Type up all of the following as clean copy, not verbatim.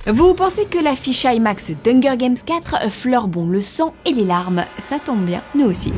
Vous pensez que l'affiche IMAX d'Hunger Games 4 fleure bon le sang et les larmes? Ça tombe bien, nous aussi.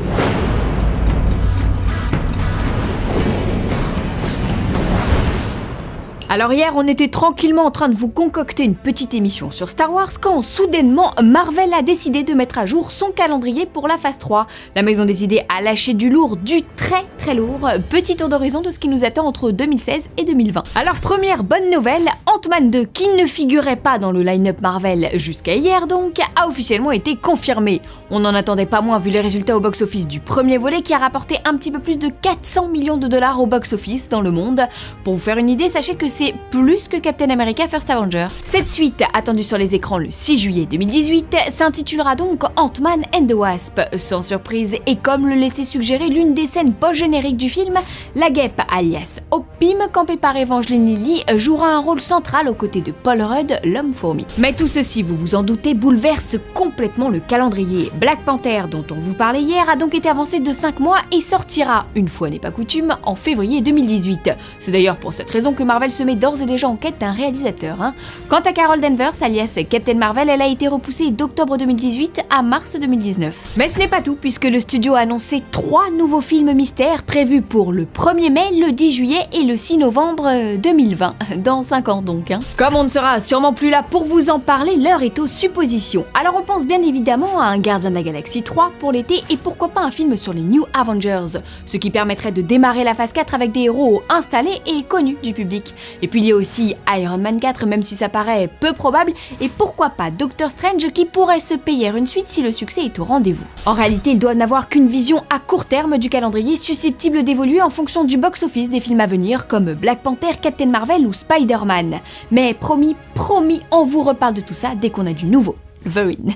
Alors hier, on était tranquillement en train de vous concocter une petite émission sur Star Wars quand soudainement Marvel a décidé de mettre à jour son calendrier pour la phase 3. La maison des idées a lâché du lourd, du très lourd. Petit tour d'horizon de ce qui nous attend entre 2016 et 2020. Alors première bonne nouvelle, Ant-Man 2, qui ne figurait pas dans le line-up Marvel jusqu'à hier donc, a officiellement été confirmé. On n'en attendait pas moins vu les résultats au box-office du premier volet qui a rapporté un petit peu plus de 400 millions de dollars au box-office dans le monde. Pour vous faire une idée, sachez que c'est plus que Captain America First Avenger. Cette suite, attendue sur les écrans le 6 juillet 2018, s'intitulera donc Ant-Man and the Wasp. Sans surprise, et comme le laissait suggérer l'une des scènes post-génériques du film, la guêpe alias Hoppim, campée par Evangeline Lilly, jouera un rôle central aux côtés de Paul Rudd, l'homme-fourmi. Mais tout ceci, vous vous en doutez, bouleverse complètement le calendrier. Black Panther, dont on vous parlait hier, a donc été avancé de 5 mois et sortira, une fois n'est pas coutume, en février 2018. C'est d'ailleurs pour cette raison que Marvel se met d'ores et déjà en quête d'un réalisateur. Quant à Carol Danvers, alias Captain Marvel, elle a été repoussée d'octobre 2018 à mars 2019. Mais ce n'est pas tout, puisque le studio a annoncé 3 nouveaux films mystères prévus pour le 1er mai, le 10 juillet et le 6 novembre 2020. Dans 5 ans donc. Comme on ne sera sûrement plus là pour vous en parler, l'heure est aux suppositions. Alors on pense bien évidemment à un Gardien de la Galaxie 3 pour l'été et pourquoi pas un film sur les New Avengers, ce qui permettrait de démarrer la phase 4 avec des héros installés et connus du public. Et puis il y a aussi Iron Man 4, même si ça paraît peu probable, et pourquoi pas Doctor Strange qui pourrait se payer une suite si le succès est au rendez-vous. En réalité, il doit n'avoir qu'une vision à court terme du calendrier susceptible d'évoluer en fonction du box-office des films à venir comme Black Panther, Captain Marvel ou Spider-Man. Mais promis, on vous reparle de tout ça dès qu'on a du nouveau. Verine.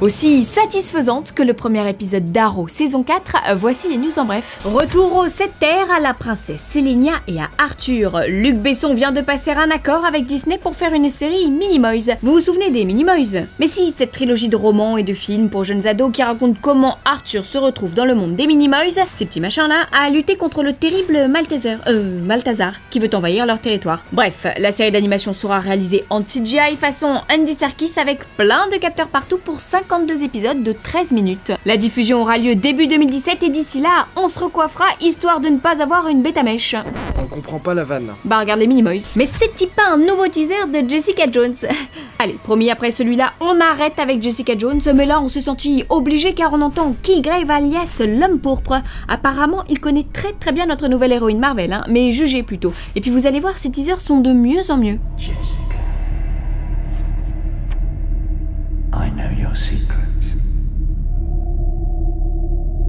Aussi satisfaisante que le premier épisode d'Arrow saison 4, voici les news en bref. Retour aux 7 terres à la princesse Sélénia et à Arthur. Luc Besson vient de passer un accord avec Disney pour faire une série Minimoys. Vous vous souvenez des Minimoys? Mais si, cette trilogie de romans et de films pour jeunes ados qui raconte comment Arthur se retrouve dans le monde des Minimoys, ces petits machins là, à lutter contre le terrible Malthazar qui veut envahir leur territoire. Bref, la série d'animation sera réalisée en CGI façon Andy Serkis avec plein de capteurs partout pour 52 épisodes de 13 minutes. La diffusion aura lieu début 2017 et d'ici là, on se recoiffera histoire de ne pas avoir une bête à mèche. On comprend pas la vanne. Bah regarde les Minimoys. Mais c'est-il pas un nouveau teaser de Jessica Jones? Allez, promis, après celui-là, on arrête avec Jessica Jones, mais là on s'est senti obligé car on entend Kilgrave alias l'homme pourpre. Apparemment, il connaît très bien notre nouvelle héroïne Marvel, mais jugez plutôt. Et puis vous allez voir, ces teasers sont de mieux en mieux. Jessica. I know your secrets.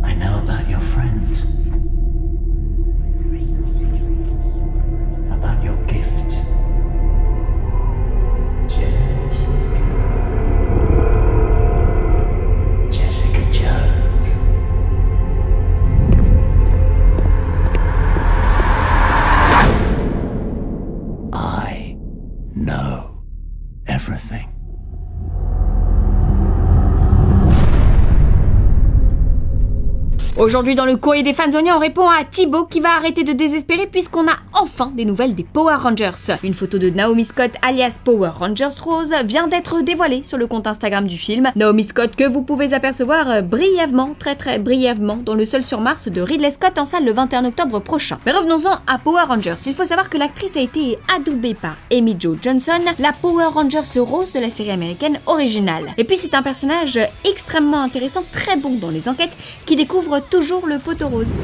I know about your friends. About your gifts. Jessica. Jessica Jones. I know everything. Aujourd'hui dans le courrier des fansoniens, on répond à Thibaut qui va arrêter de désespérer puisqu'on a enfin des nouvelles des Power Rangers. Une photo de Naomi Scott alias Power Rangers Rose vient d'être dévoilée sur le compte Instagram du film. Naomi Scott que vous pouvez apercevoir brièvement, très brièvement, dans Le Seul sur Mars de Ridley Scott en salle le 21 octobre prochain. Mais revenons-en à Power Rangers. Il faut savoir que l'actrice a été adoubée par Amy Jo Johnson, la Power Rangers Rose de la série américaine originale. Et puis c'est un personnage extrêmement intéressant, très bon dans les enquêtes, qui découvre toujours le poteau rose.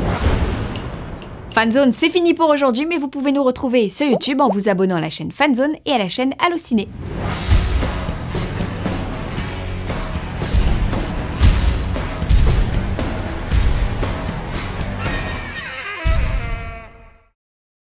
Fanzone, c'est fini pour aujourd'hui, mais vous pouvez nous retrouver sur YouTube en vous abonnant à la chaîne Fanzone et à la chaîne Allociné.